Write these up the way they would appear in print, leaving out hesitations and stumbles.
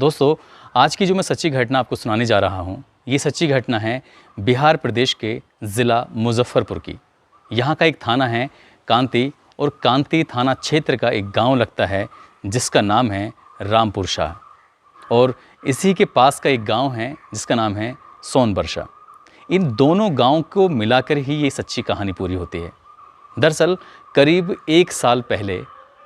दोस्तों, आज की जो मैं सच्ची घटना आपको सुनाने जा रहा हूँ, ये सच्ची घटना है बिहार प्रदेश के ज़िला मुजफ्फरपुर की। यहाँ का एक थाना है कांती, और कांती थाना क्षेत्र का एक गांव लगता है जिसका नाम है रामपुर शाह, और इसी के पास का एक गांव है जिसका नाम है सोनबरसा। इन दोनों गांव को मिलाकर ही ये सच्ची कहानी पूरी होती है। दरअसल करीब 1 साल पहले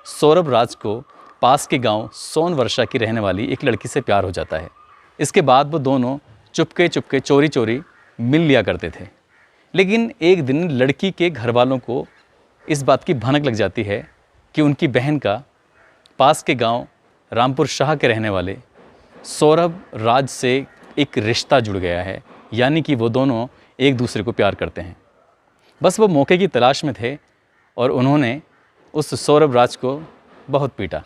सौरभ राज को पास के गांव सोनवर्षा की रहने वाली एक लड़की से प्यार हो जाता है। इसके बाद वो दोनों चुपके चुपके चोरी चोरी मिल लिया करते थे। लेकिन एक दिन लड़की के घर वालों को इस बात की भनक लग जाती है कि उनकी बहन का पास के गांव रामपुर शाह के रहने वाले सौरभ राज से एक रिश्ता जुड़ गया है, यानी कि वो दोनों एक दूसरे को प्यार करते हैं। बस वो मौके की तलाश में थे और उन्होंने उस सौरभ राज को बहुत पीटा।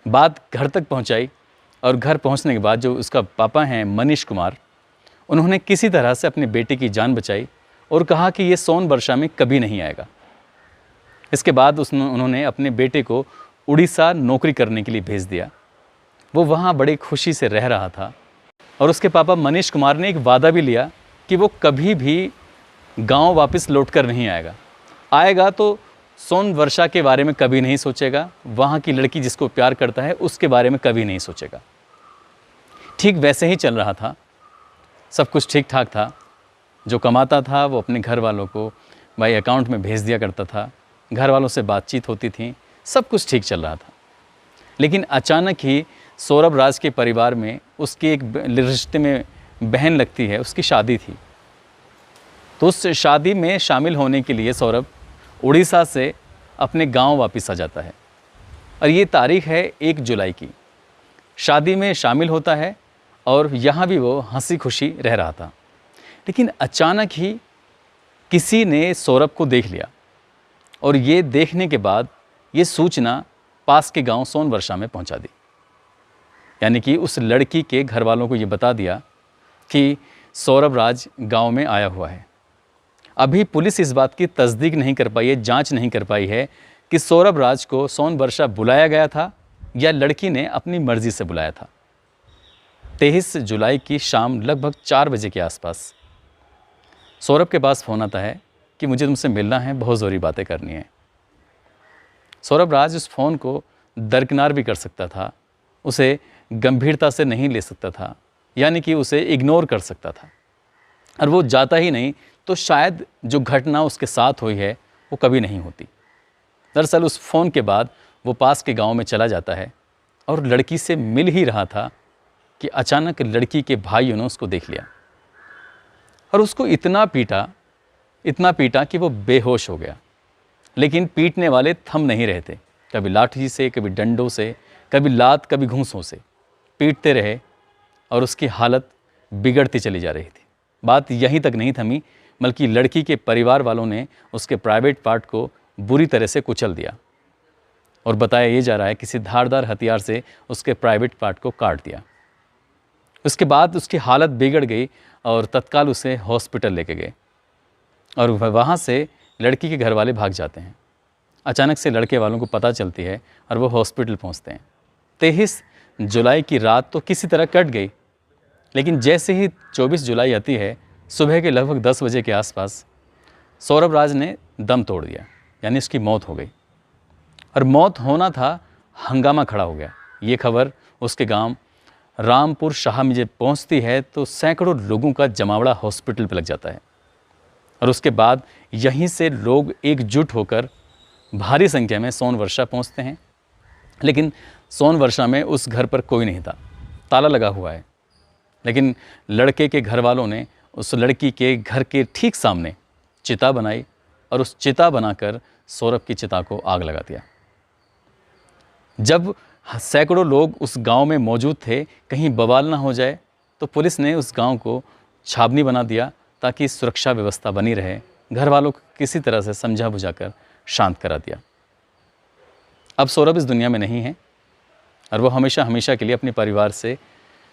बात घर तक पहुंचाई और घर पहुंचने के बाद जो उसका पापा हैं मनीष कुमार, उन्होंने किसी तरह से अपने बेटे की जान बचाई और कहा कि ये सोनबरसा में कभी नहीं आएगा। इसके बाद उन्होंने अपने बेटे को उड़ीसा नौकरी करने के लिए भेज दिया। वो वहाँ बड़ी खुशी से रह रहा था और उसके पापा मनीष कुमार ने एक वादा भी लिया कि वो कभी भी गांव वापस लौटकर नहीं आएगा तो सोनवर्षा के बारे में कभी नहीं सोचेगा, वहाँ की लड़की जिसको प्यार करता है उसके बारे में कभी नहीं सोचेगा। ठीक वैसे ही चल रहा था, सब कुछ ठीक ठाक था। जो कमाता था वो अपने घर वालों को भाई अकाउंट में भेज दिया करता था, घर वालों से बातचीत होती थी, सब कुछ ठीक चल रहा था। लेकिन अचानक ही सौरभ राज के परिवार में उसकी एक रिश्ते में बहन लगती है, उसकी शादी थी। तो उस शादी में शामिल होने के लिए सौरभ उड़ीसा से अपने गांव वापस आ जाता है और ये तारीख है 1 जुलाई की। शादी में शामिल होता है और यहाँ भी वो हंसी खुशी रह रहा था। लेकिन अचानक ही किसी ने सौरभ को देख लिया और ये देखने के बाद ये सूचना पास के गांव सोनवर्षा में पहुंचा दी। यानी कि उस लड़की के घर वालों को ये बता दिया कि सौरभ राज गांव में आया हुआ है। अभी पुलिस इस बात की तस्दीक नहीं कर पाई है, जांच नहीं कर पाई है कि सौरभ राज को सोनवर्षा बुलाया गया था या लड़की ने अपनी मर्जी से बुलाया था। 23 जुलाई की शाम लगभग 4 बजे के आसपास सौरभ के पास फ़ोन आता है कि मुझे तुमसे मिलना है, बहुत ज़रूरी बातें करनी है। सौरभ राज उस फ़ोन को दरकिनार भी कर सकता था, उसे गंभीरता से नहीं ले सकता था, यानी कि उसे इग्नोर कर सकता था, और वो जाता ही नहीं तो शायद जो घटना उसके साथ हुई है वो कभी नहीं होती। दरअसल उस फ़ोन के बाद वो पास के गांव में चला जाता है और लड़की से मिल ही रहा था कि अचानक लड़की के भाइयों ने उसको देख लिया और उसको इतना पीटा कि वो बेहोश हो गया। लेकिन पीटने वाले थम नहीं रहते, कभी लाठी से, कभी डंडों से, कभी लात, कभी घूंसों से पीटते रहे और उसकी हालत बिगड़ती चली जा रही थी। बात यहीं तक नहीं थमी, बल्कि लड़की के परिवार वालों ने उसके प्राइवेट पार्ट को बुरी तरह से कुचल दिया और बताया ये जा रहा है किसी धारदार हथियार से उसके प्राइवेट पार्ट को काट दिया। उसके बाद उसकी हालत बिगड़ गई और तत्काल उसे हॉस्पिटल लेके गए और वहाँ से लड़की के घर वाले भाग जाते हैं। अचानक से लड़के वालों को पता चलती है और वो हॉस्पिटल पहुँचते हैं। 23 जुलाई की रात तो किसी तरह कट गई, लेकिन जैसे ही 24 जुलाई आती है, सुबह के लगभग 10 बजे के आसपास सौरभ राज ने दम तोड़ दिया, यानी उसकी मौत हो गई। और मौत होना था, हंगामा खड़ा हो गया। ये खबर उसके गांव रामपुर शाह में जब पहुंचती है तो सैकड़ों लोगों का जमावड़ा हॉस्पिटल पर लग जाता है और उसके बाद यहीं से लोग एकजुट होकर भारी संख्या में सोनवर्षा पहुंचते हैं। लेकिन सोनवर्षा में उस घर पर कोई नहीं था, ताला लगा हुआ है। लेकिन लड़के के घर वालों ने उस लड़की के घर के ठीक सामने चिता बनाई और उस चिता बनाकर सौरभ की चिता को आग लगा दिया। जब सैकड़ों लोग उस गांव में मौजूद थे, कहीं बवाल ना हो जाए, तो पुलिस ने उस गांव को छावनी बना दिया ताकि सुरक्षा व्यवस्था बनी रहे। घर वालों को किसी तरह से समझा बुझाकर शांत करा दिया। अब सौरभ इस दुनिया में नहीं है और वो हमेशा हमेशा के लिए अपने परिवार से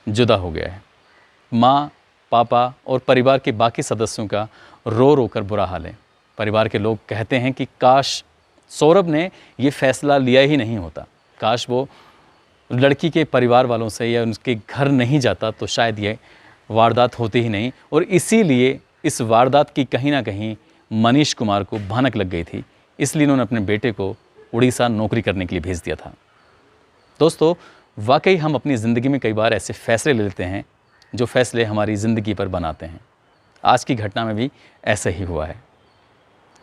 जुदा हो गया है। माँ, पापा और परिवार के बाकी सदस्यों का रो रो कर बुरा हाल है। परिवार के लोग कहते हैं कि काश सौरभ ने ये फैसला लिया ही नहीं होता, काश वो लड़की के परिवार वालों से या उनके घर नहीं जाता तो शायद ये वारदात होती ही नहीं। और इसीलिए इस वारदात की कहीं ना कहीं मनीष कुमार को भनक लग गई थी, इसलिए उन्होंने अपने बेटे को उड़ीसा नौकरी करने के लिए भेज दिया था। दोस्तों, वाकई हम अपनी ज़िंदगी में कई बार ऐसे फ़ैसले ले लेते हैं जो फ़ैसले हमारी ज़िंदगी पर बनाते हैं। आज की घटना में भी ऐसा ही हुआ है।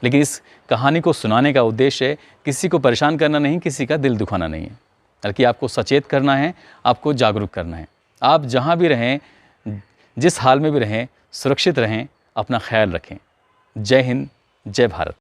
लेकिन इस कहानी को सुनाने का उद्देश्य किसी को परेशान करना नहीं, किसी का दिल दुखाना नहीं है, बल्कि आपको सचेत करना है, आपको जागरूक करना है। आप जहाँ भी रहें, जिस हाल में भी रहें, सुरक्षित रहें, अपना ख्याल रखें। जय हिंद, जय भारत।